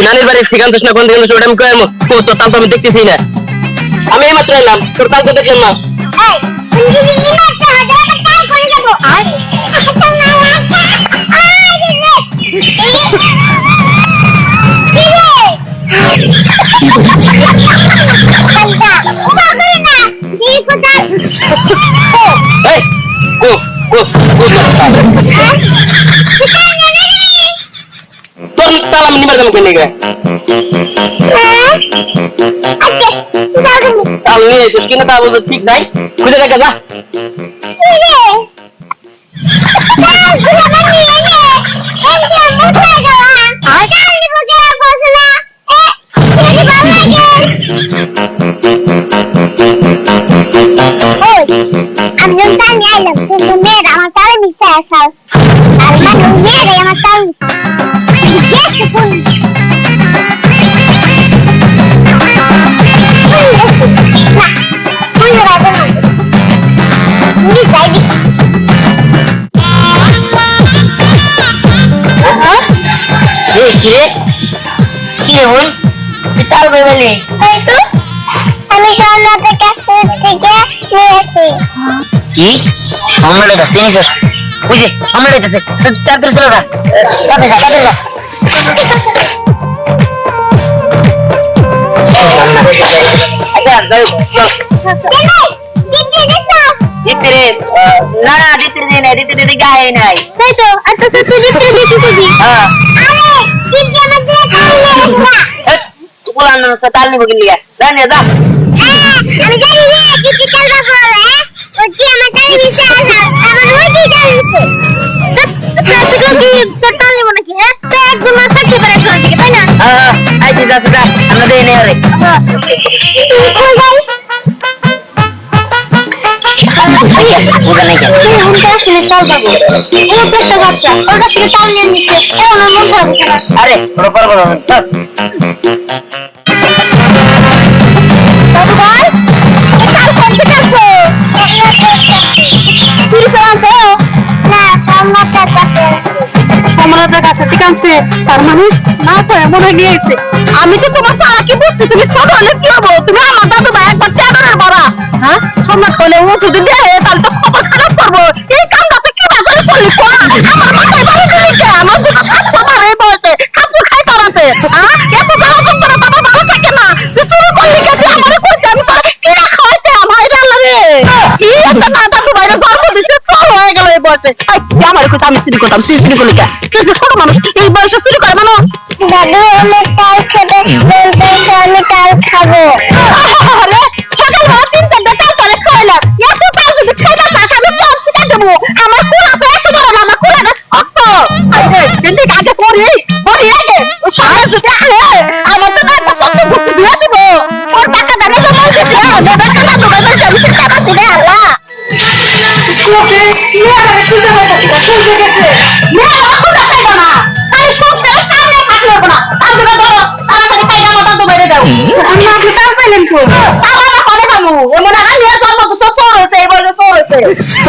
নানির বাড়ির ঠিকান দোষ না কোন দিকে ওটা আমি কয়ে তোর তাল তো আমি দেখতেছি না। আমি এই মাত্র এলাম, তোর তাল তো দেখলাম না। তোর তাল আমি নিবার দাম কেনে গে তাল নিয়ে এসেছিস কিনা তা বলতে ঠিক নাই, খুঁজে দেখা যা। আমি সম্রাটের কাছে থেকে নিয়ে আসি। কি সম্রাটের কাছে নিয়ে আসিস? ওই যে সম্রাটের কাছে তাড়াতাড়ি চলে যা, তাড়াতাড়ি যা, তাড়াতাড়ি যা। আচ্ছা যাই না না দিতে দিই না, দিতে দিতে গায়ে নাই তাই তো। আর তো তুই দিতে দিতে দিবি। হ্যাঁ আরে দিতে আমাদের খাইলে বলান না তাল নিব কি লিয়া জানি যা। আমি জানি রে কি কালবা বলে ও কি আমার তাই দিছে আমার ওই দিতে দিছে তো তুই তো তাল নিব নাকি? হ্যাঁ তো একদম সাথে করে ধর দিকে তাই না? হ্যাঁ আইছি যা যা আমরা দেই নে রে। বুঝা নাই কেন আমি তো আসলে চাল পাবো এই একটা বাচ্চা ওটা থেকে তাল নিয়ে নিছে এমন মন খারাপ হচ্ছে না। আরে বড় বড় বড় চল সম্রাটের কাছে ঠিক আছে তার মানে না তো এমন নিয়ে এসে আমি তো তোমার চালাকি বুঝছি তুমি ছোট হলে কি হবো তুমি আমার দাদু ভাই একবার টেডারের বড়া হ্যাঁ সম্রাট হলে ও যদি দেয় তাহলে তো খবর খারাপ করবো এই কামটা তো কি করে করলি কোয়া আমার মাথায় বাড়ি দিয়েছে আমার দুটো থাকবো মারে বলছে খাপু খাই তারাতে হ্যাঁ এত সারাক্ষণ করে বাবা ভালো থাকে না তুই শুরু করলি কে তুই আমারে কইতে আমি তোর কি না খাওয়াইতে আমার আল্লাহ রে কি একটা না দাদু ভাইরে জন্ম দিছে চল হয়ে গেল এই বয়সে তুই আমার কইতে আমি চুরি করতাম তুই চুরি করলি কে তুই যে ছোট মানুষ এই বয়সে চুরি করে মানুষ দাদু আমি তাল খেতে বলতেছে আমি তাল খাবো আরে সকালবেলা 3-4টা তাল করে খাইলাম এত তাল যদি খাইতে চাস আমি সব শিখে দেবো আমার কুড়া তো এত বড় না আমার কুড়াটা ছোট্ট আরে কিন্তু আগে পড়ি আগে ও সারা যদি আরে আমার তো না একটা কত বুঝতে দিয়ে দিব ওর টাকা জানে তো বলতেছে দাদা টাকা তো বলতে আমি টাকা দিলে আল্লাহ ওকে ইয়া আরে তুই তো বলতে শুনতে গেছে ইয়া আমার কুড়া খাইবা না তাই সংসারে সামনে থাকলো না তার জন্য ধরো তাড়াতাড়ি খাইবা মাথা তো বাইরে দাও আমি আপনি তাল পাইলেন তো তাহলে করে খাবো এমন না নিয়ে জন্ম তো সর হয়েছে এবার সর হয়েছে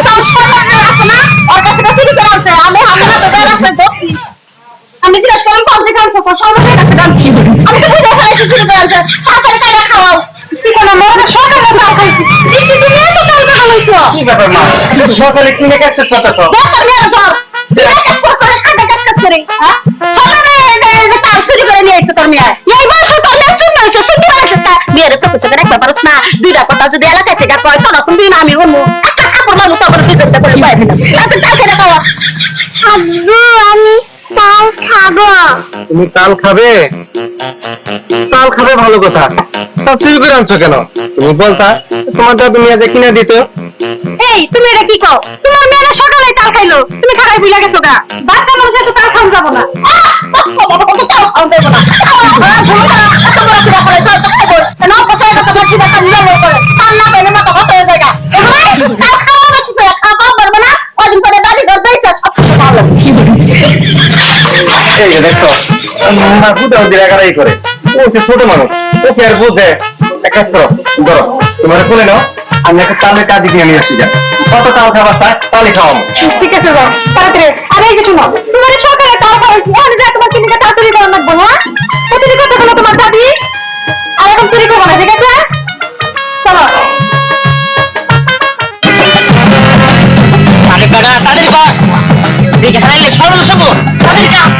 তাও সরকার আছে না ওর কাছে চুরি করে আনছে আমি হাতে হাতে ধরে রাখতে দোষী আমি জিজ্ঞেস করলাম কোন থেকে আনছো সরকারের কাছে আনছি আমি তো বুঝে ফেলেছি চুরি করে আনছে তাড়াতাড়ি খাইবা খাওয়াও কি কোনো মনে সরকারের তাল খাইছি কি তুমি এত তাল খাওয়াইছো কি ব্যাপার মা সকালে কিনে কাজ করতেছো ব্যাপার মেরে ধর তুই কাজ করে সাথে কাজ করে হ্যাঁ সকালে তাল চুরি করে নিয়ে এসে তোর মেয়ে এই বয়সে তোর মেয়ে চুরি হয়েছে শুনতে পারছিস না মেয়ের চোখে চোখে রাখতে পারছ না দুইটা কথা যদি এলাকায় থেকে কয় তখন দিন আমি অন্য একটা কাপড় মানুষ তখন দুজনটা করে পাই দিলাম তাতে তাল খেলে খাওয়া আব্বু আমি তাল খাবো তুমি তাল খাবে ভালো কথা তা চুরি করে আনছো কেন তুমি বলতা তোমার দাদু মিয়া যে কিনে দিত এই তুমি এটা কি কও তোমার মেয়েরা সকালে তাল খাইলো তুমি খারাই ভুলে গেছো গা বাচ্চা মানুষের তো তাল খাওয়া যাবো না বাচ্চা বাবা কত তাল খাওয়া যাবো না এই যে দেখছো মা খুদাও দিয়ে একারাই করে ও সে ছোট মানুষ ও কি আর বোঝে এক কাজ করো ধরো তোমার খুলে নাও আমি একটা তালের কাজ কিনে নিয়ে আসি যা কত তাল খাবার চাই তালে খাওয়াবো ঠিক আছে যাও তাড়াতাড়ি আরে এই যে শুনো তোমার সকালে তাল খাওয়াইছি এখন যা তোমার কিনে তাল চুরি করা লাগবো না প্রতিদিন কথা বলো তোমার দাদি আর এখন চুরি করবো না ঠিক আছে চলো তাদের টাকা তাদের কর দেখে ফেলাইলে সর্বদা সব তাদের কাম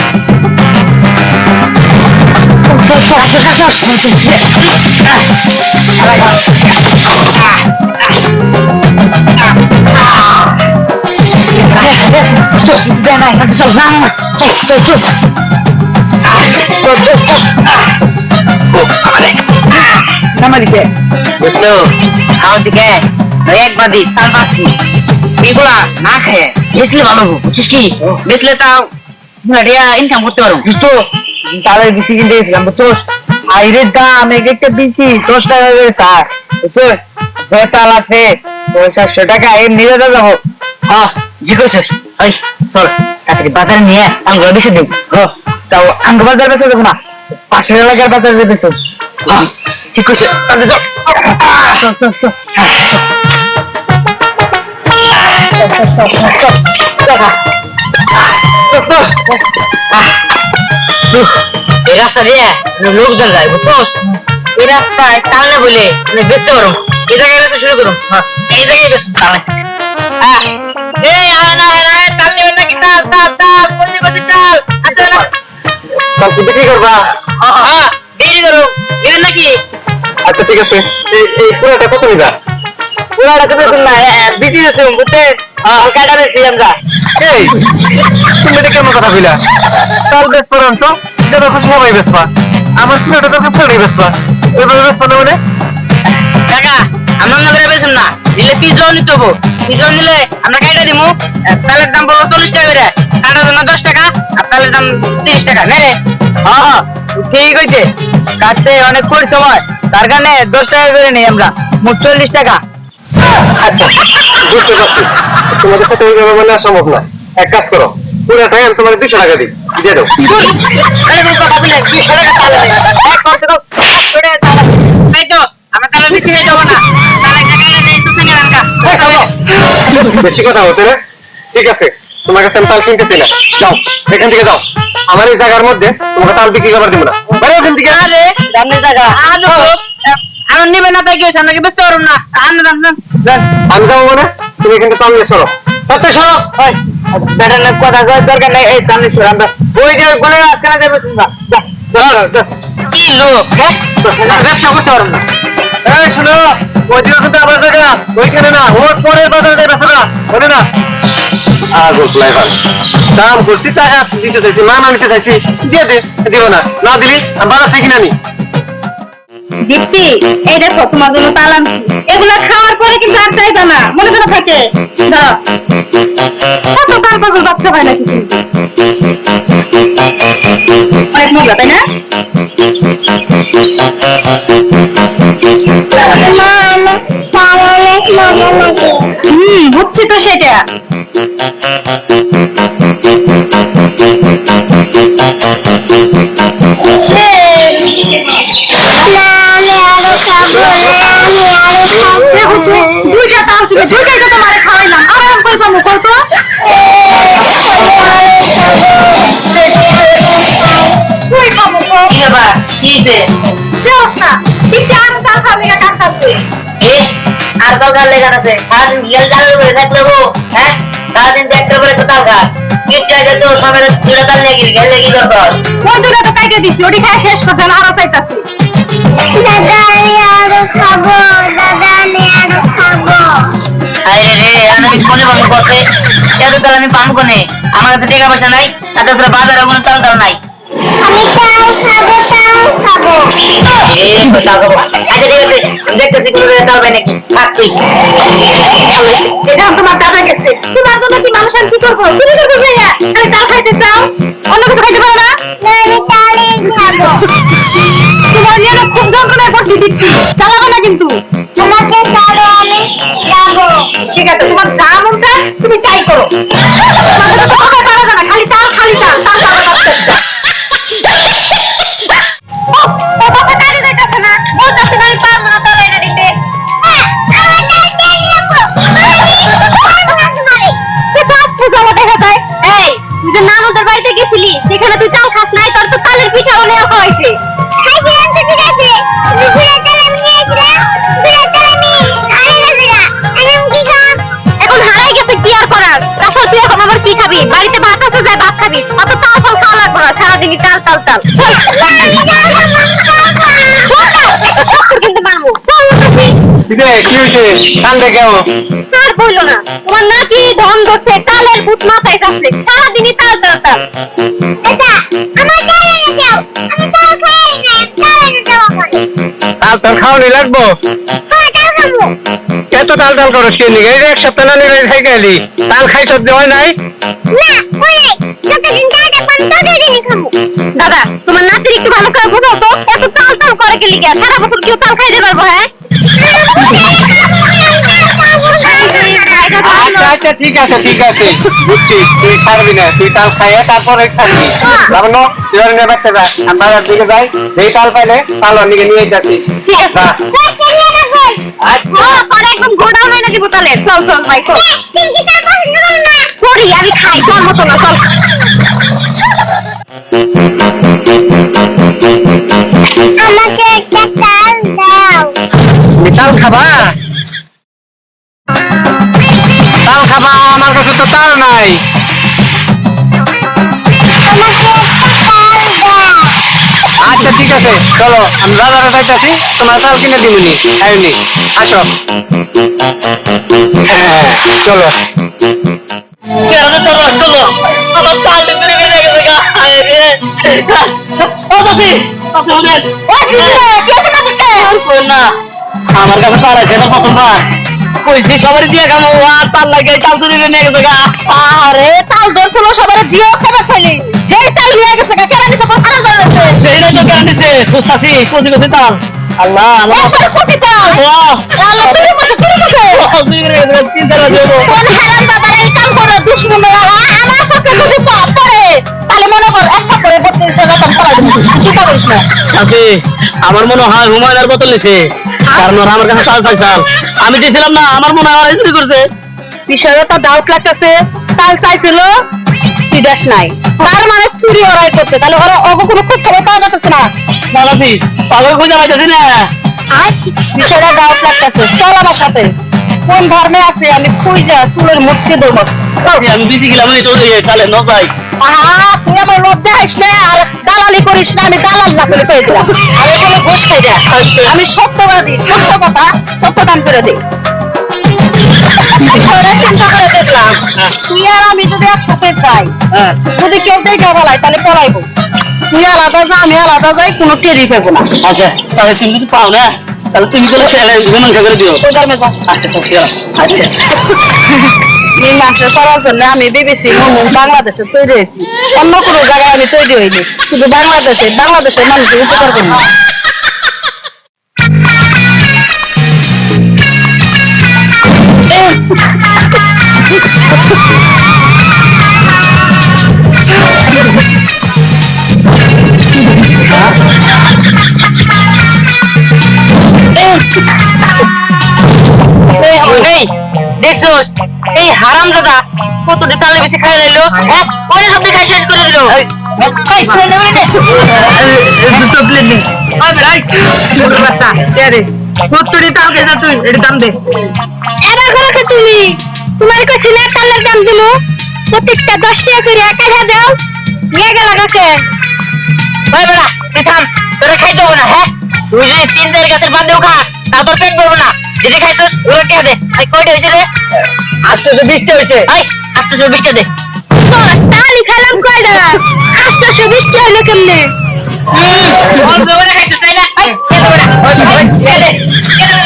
বুঝলো আমার দিকে একবার দিই তার পাচ্ছি এগুলা না খেয়ে বেচলে ভালো হবো বুঝছিস কি বেচলে তাও ইনকাম করতে পারবো বুঝতো তাদের বিসি কিনতে গেছিলাম বুঝছোস আইরের দাম এক একটা বিসি 10 টাকা করে স্যার বুঝছো যে তাল আছে 700 টাকা এমনি বেচা যাবো হ্যাঁ জি করছিস ওই চল তাড়াতাড়ি বাজারে নিয়ে আমগুলো বেচে দেব তাও আমগো বাজার বেচা যাবো না পাশের এলাকার বাজার যে বেচো হ্যাঁ ঠিক করছিস তাহলে চল চল চল এই রাস্তা দিয়ে লোকজন যায় বুঝছোস এই রাস্তায় তাল না বলে বেচতে পারো এই জায়গায় বেচা শুরু করুন এই জায়গায় বেশ তাল আছে এই আয় না তাল নেবেন নাকি তাল তাল তাল বললি বললি তাল আছে না তাল কি বিক্রি করবা হ্যাঁ দেরি করো নেবেন নাকি আচ্ছা ঠিক আছে এই পুরোটা কত নিবা পুরাটা তো বেতন না বেশি আছে বুঝতে কাটা বেশি আমরা এই তুমি এটা কেমন কথা কইলা তাল বেচবা আনছো যেটা খুশি সবাই বেচবা আমার পুরোটা তো পুরোটাই বেচবা এভাবে বেচবা না মানে টাকা আমরা নগরে বেচুন না দিলে পিজন নিতে হবো পিজন নিলে আমরা কাটা দিমু তালের দাম পড়বো 40 টাকা করে কাটার জন্য 10 টাকা আর তালের দাম 30 টাকা নে রে হ্যাঁ ঠিক হয়েছে কাটতে অনেক পরিশ্রম হয় তার কারণে 10 টাকা করে নেই আমরা মোট 40 টাকা আচ্ছা বুঝতে পারছি তোমাদের সাথে ওইভাবে বলে সম্ভব না এক কাজ করো পুরোটাই আমি তোমার 200 টাকা দিই দিয়ে দাও আরে ভাই কথা বলে 200 টাকা তাল এক করতে দাও তাই তো আমরা তালে বেশি হয়ে যাব না তালে টাকা নেই তো সঙ্গে রাখা বেশি কথা হতে রে ঠিক আছে তোমার কাছে আমি তাল কিনতেছি না, যাও এখান থেকে যাও, আমার এই জায়গার মধ্যে তোমাকে তাল বিক্রি করবার দিব না, বাইরে ওখান থেকে। আরে দামনি জায়গা আজ আমার নেবে না তাই গেছে আপনাকে বুঝতে পারুন না আন আমি যাবো মানে তুমি এখান থেকে তাল নিয়ে সরো, তাতে সরো। বেটার না কথা কয় দরকার নাই এই সামনে সর আমরা ওই যে বলে আজকে না যাবে শুনবা কি লোক হ্যাঁ ব্যবসা করতে পারুন না। এই শুনো, ওই যে কিন্তু আমার জায়গা ওইখানে না, ওর পরের বাজারে যাই বেচা না, বলে না আগো ফ্লেভার দাম করছি, টাকা দিতে চাইছি, মান আনতে চাইছি, দিয়ে দে, দিব না, না দিলি আমি বাজার থেকে কিনে আনি। দীপ্তি এই দেখো তোমার জন্য তাল আনছি, এগুলা খাওয়ার পরে কিন্তু আর চাইবা না, মনে করে থাকে দাও। কত তাল পাগল বাচ্চা হয় নাকি তুমি? অনেক মজা তাই না? বুঝছি তো সেটা। দুইটা তাল ছিল, দুইটাই তো তোমারে খাওয়াইলাম, আরাম করে পাবো কত? তুই খাবো তো? কি ব্যাপার কি যে দেওস না, তিনটে আমি তাল খাবি না কাটতাছি। এ আর দরকার লেগে আছে সারাদিন গেল ডাল করে থাকলে গো হ্যাঁ সারাদিন দেখতে পারে তো তাল গাছ কিচ্ছু আগে তো সবাই দুটা তাল নিয়ে গেলি গেলে কি দরকার ওই দুটো তো কাইটে দিছি, ওটি খাই শেষ করছে না, আরো চাইতাছি। আরে রে আমি মনে মনে করছে এত তাল আমি পাম কোনে আমার কাছে টাকা পয়সা নাই আর তাছাড়া বাজারে কোনো চাল ডাল নাই এ তাল খাবো আচ্ছা ঠিক আছে আমি দেখতেছি কোনো তাল পাই নাকি থাক তুই এটা তোমার দাদা গেছে, তোমার জন্য কি মানুষ আর কি করবো? চুরি করবো ভাইয়া, আমি তাল খাইতে চাও, অন্য কিছু খাইতে পারো না? তোমার নিয়ে না খুব যন্ত্রণায় পড়ছি দিচ্ছি, চালাবো না কিন্তু। তোমাকে ছাড়ো আমি যাবো। ঠিক আছে, তোমার যা মন চায় তুমি তাই করো, তোমার তো কথা পারো না, খালি তাল খালি তাল তাল তাল তাল। বাবা কাটে যাইতাছে না, বলতাছে না আমি পারবো না তাল এনে দিতে। তুই যে নানুদের বাড়িতে গেছিলি সেখানে তুই চাল খাস নাই, তোর তো তালের পিঠাও নেওয়া হয়েছে। এখন হারাই গেছে কি আর করার, তাছাড়া তুই এখন আবার কি খাবি? বাড়িতে ভাত আছে, যাই ভাত খাবি, অত তাল ফাল খাওয়া লাগবে না, সারাদিনই তাল তাল তাল। কিন্তু মারবো কিরে কি হয়েছে, কান্দে কেন? আর বললো না, তোমার নাকি ধন ধরছে, তালের ভূত মাথায় চাপছে, সারাদিনই তাল তাল তাল। তাল তাল খাওয়ানি লাগবো, এত তাল তাল করো কে নিয়ে? এক সপ্তাহ না নিয়ে খাই গেলি, তাল খাই সব দেওয়া নাই। দাদা তোমার নাতির একটু ভালো করে বোঝাও তো, এত তাল তাল করে কে লিগা? সারা বছর কেউ তাল খাইতে পারবো? হ্যাঁ আচ্ছা আচ্ছা ঠিক আছে বুঝছি, তুই ছাড়বি না, তুই তাল খাইয়ে তারপরে ছাড়বি। যাবো না তুই নিয়ে বাচ্চা যা, আমি বাজার দিকে যাই, যেই তাল পাইলে তাল নিয়ে নিয়ে যাচ্ছি। ঠিক আছে, পরে একদম গোডাউন এনে দিব তাহলে। চল চল ভাই চল, করি আমি খাই তোর মতো না, চল। আমাকে একটা তাল দাও। তুমি তাল খাবা? তাল খাবা? আমার কাছে তো তাল নাই। আমাকে একটা তাল দাও। আচ্ছা ঠিক আছে চলো, আমি বাজারে যাইতেছি, তোমার তাল কিনে দিবনি, খাইনি, আসো। হ্যাঁ চলো। কেন সবাই চলো আমার তাল করে গেলে গেছে গা আরে রে ও বাবি আপনি ওদের ও সিসি কি আছে কাটিস কে? আর কই না আমার কাছে তার আছে না প্রথমবার কইছি সবারই দিয়ে কাম আর তাল লাগে তাল চুরি করে নিয়ে গেছে গা আরে তাল ধরছিল সবার দিও খাবার খাইলি, যেই তাল নিয়ে গেছে কা কেন নিতে পারা যাচ্ছে? সেইটা তো কেন নিছে খুশাসি কোজি কোজি তাল আল্লাহ আমার একবার খুশি তাল ও আল্লাহ চুরি করছে চুরি করে গেছে তিন তালা দেবো কোন হারাম বাবার এই কাম করে দুশমন আমার সাথে যদি পাপ করে তাহলে মনে কর একটা করে 32 টাকা কম করা দিবি, চিন্তা করিস না। আছে আমার মনে হয় হুমায়ুনের বোতল নিছে কারণ ওরা আমার কাছে তাল চাইছাল আমি দিয়েছিলাম না, আমার মনে হয় চুরি করছে। বিষয়টা তো ডাউট লাগতেছে, তাল চাইছিল তুই দেশ নাই, তার মানে চুরি ওরাই করছে, তাহলে ওরা অগো কোনো খোঁজ খবর পাওয়া যাচ্ছে না। বাবাজি পাগল খুঁজে পাইতেছি না। আর বিষয়টা গাও লাগতেছে, চল আমার সাথে। কোন ধর্মে আছে আমি খুঁজে চুলের মুখে দেবো। আমি বেশি গেলাম তো তাহলে ন ভাই। আহা তুই আমার মধ্যে আইস না, আর দালালি করিস না, আমি দালাল না করে পেয়েছিলাম। আর এগুলো ঘুষ খাই দেয়, আমি সত্যবাদী, সত্য কথা সত্য দান করে দিই। চিন্তা করে দেখলাম তুই আর আমি যদি একসাথে যাই, যদি কেউ দেখে বলাই তাহলে পড়াইবো। তুই আলাদা যা, আমি আলাদা যাই, কোনো টেরি পাবো না। আচ্ছা তাহলে তুমি যদি পাও না তাহলে তুমি বলে মীমাংসা করে দিও। ওই ধর্মে যা। আচ্ছা আচ্ছা মীমাংসা করার জন্য আমি বিবিসি বাংলাদেশে তৈরি হয়েছি, অন্য কোনো জায়গায় আমি তৈরি হইনি, শুধু বাংলাদেশের মানুষের উপকার করবো। দেখছো এই হারাম দাদা কতটি তালে বেশি খাই লাইলো, হ্যাঁ পরে সব খাই শেষ করে দিল। এবার ঘরে তুমি তোমার কাছে না তালের দাম দিল, প্রত্যেকটা 10 টাকা করে 1000 দাও, নিয়ে গেল কাছে। ভাই বেড়া তুই থাম, তোরা খাই দেবো না। হ্যাঁ তুই যদি 3-4 গাছের বাদেও খা তা তোর পেট ভরবো না। যদি খাইছিস ওরা কে দে। ভাই কয়টা হয়েছে রে? 820টা হয়েছে। ভাই 820টা দে। তালি খেলাম কয়টা, 820 হলো কেমনে? অল্প করে খাইছিস তাই না? ভাই কে দেবো না, কে দে কে দে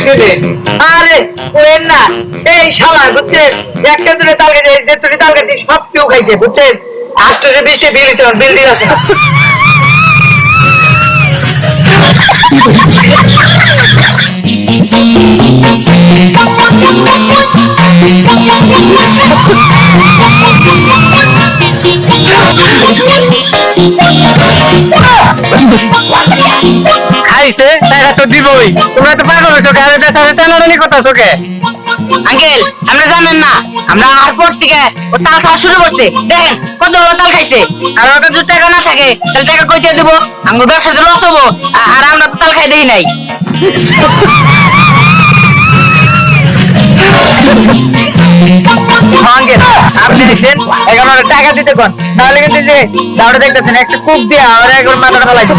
বলছি। আরে ওয়েন না, এই শালা বুঝছেন, একটা দুটো তাল গেছে, যে দুটো তাল গেছে সব কেউ খাইছে বুঝছেন। 820টা বিল দিচ্ছে, বিল দিয়ে আছে। খাইছে টাকা তো দিবই। তোমরা তো পাগল হয়েছো, আরে বেচারে টানাটানি কথা চোখে। আঙ্কেল আমরা জানেন না, আমরা এয়ারপোর্ট থেকে ও তাল খাওয়া শুরু করছে, দেখেন কতগুলো তাল খাইছে। আর ওটা যদি টাকা না থাকে তাহলে টাকা কইতে দেবো, আমার ব্যবসা তো লস হবো। আর আমরা তো তাল খাই দেই নাই। আঙ্কেল আপনি আইছেন, এখন ওরা টাকা দিতে কোন, তাহলে কিন্তু যে দাওটা দেখতেছেন একটা কুপ দিয়ে আর একবার মাথাটা ফেলাই দেন।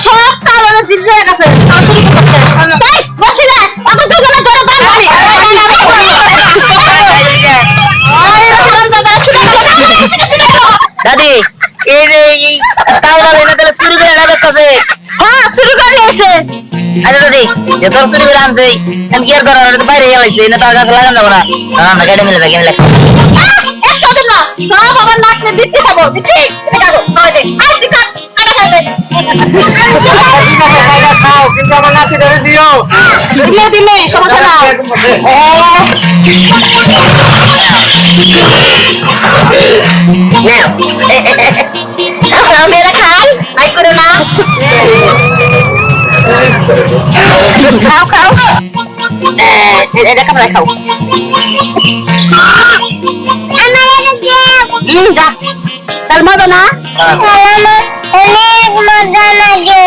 সব কারণে জিজ্ঞে গেছে বসে না অত দুজনে ধরে দাদি এই যে তাল বাল এনে তাহলে শুরু করে রাখতেছে। হ্যাঁ শুরু করে দিয়েছে। আচ্ছা দাদি যে তোর শুরু করে আনছে আমি কি আর করার, বাইরে গেলাইছে না, তার কাছে লাগান যাবো না। না গাড়ি মিলে থাকে মিলে একটা দিন না সব আমার নাকলে দিতে খাবো, দিতে খাবো নয় দে আর দিকা আটা খাবে খাও, কিন্তু আমার নাতি ধরে দিও। দিলে দিলে সমস্যা না। মেয়েরা খাই লাইক করে না, খাও খাও এটা কামড়ায় খাও। যা তার মজা না, অনেক মজা লাগে।